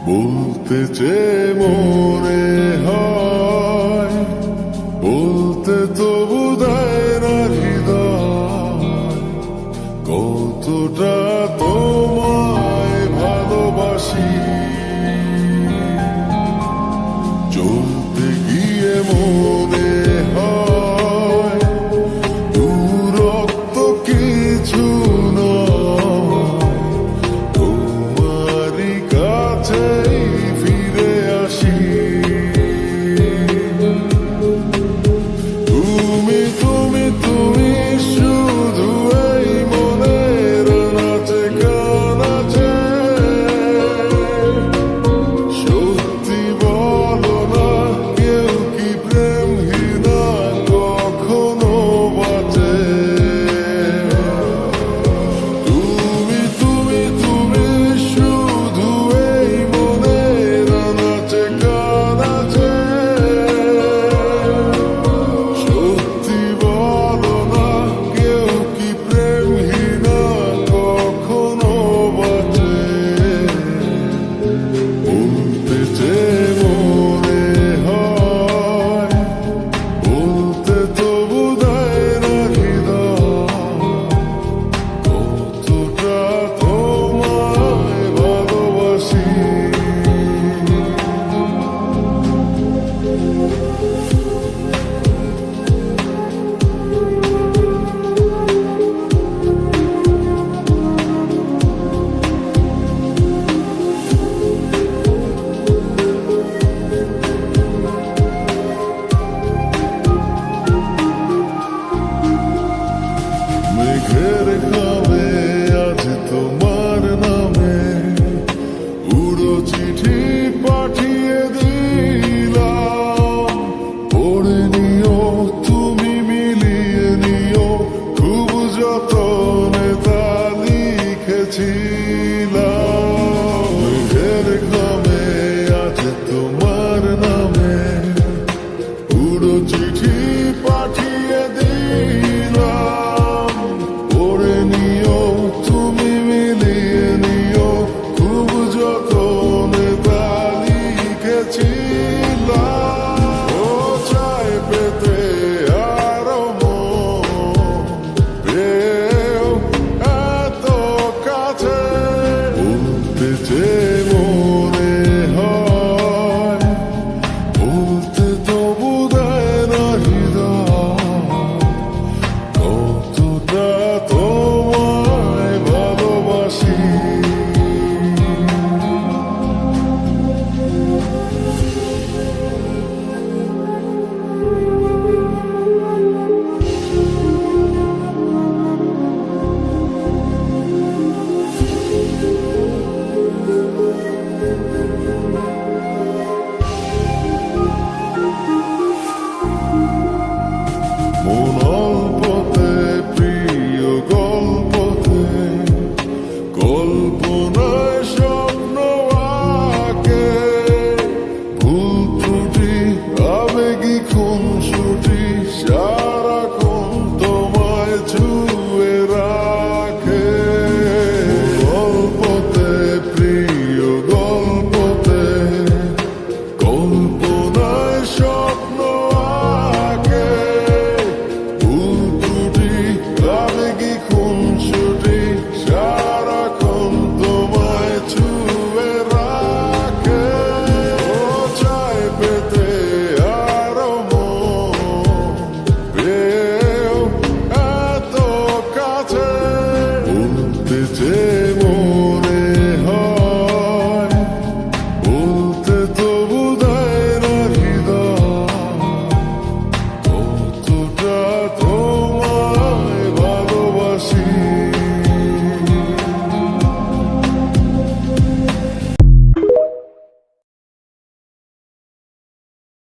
বলতে চেয়ে মনে হয়, বলতে তবু দেয় না হৃদয়, কতটা তোমায় ভালোবাসি। চলতে গিয়ে মনে হয় দূরত্ব কিছু নয়, তোমারই কাছেই ফিরে আসি। তুমি তুমি তুমি শুধু এই মনের নাচে গানাচে, সত্যি বলো না কেউ কি প্রেমহীনা কখনো বাঁচে? তুমি তুমি তুমি শুধু এই মনের নাচে গানাচে, সত্যি বলো না কেউ কি প্রেমহীনা কখনো বাঁচে? বলতে চেয়ে মনে হয়, বলতে তবু দেয় না হৃদয়, কতটা তোমায় ভালোবাসি। মেঘের খামে আজ তোমার নামে উড়ো চিঠি পাঠিয়ে দিলাম, পড়ে নিও তুমি মিলিয়ে নিও, খুব যতনে তা লিখেছি।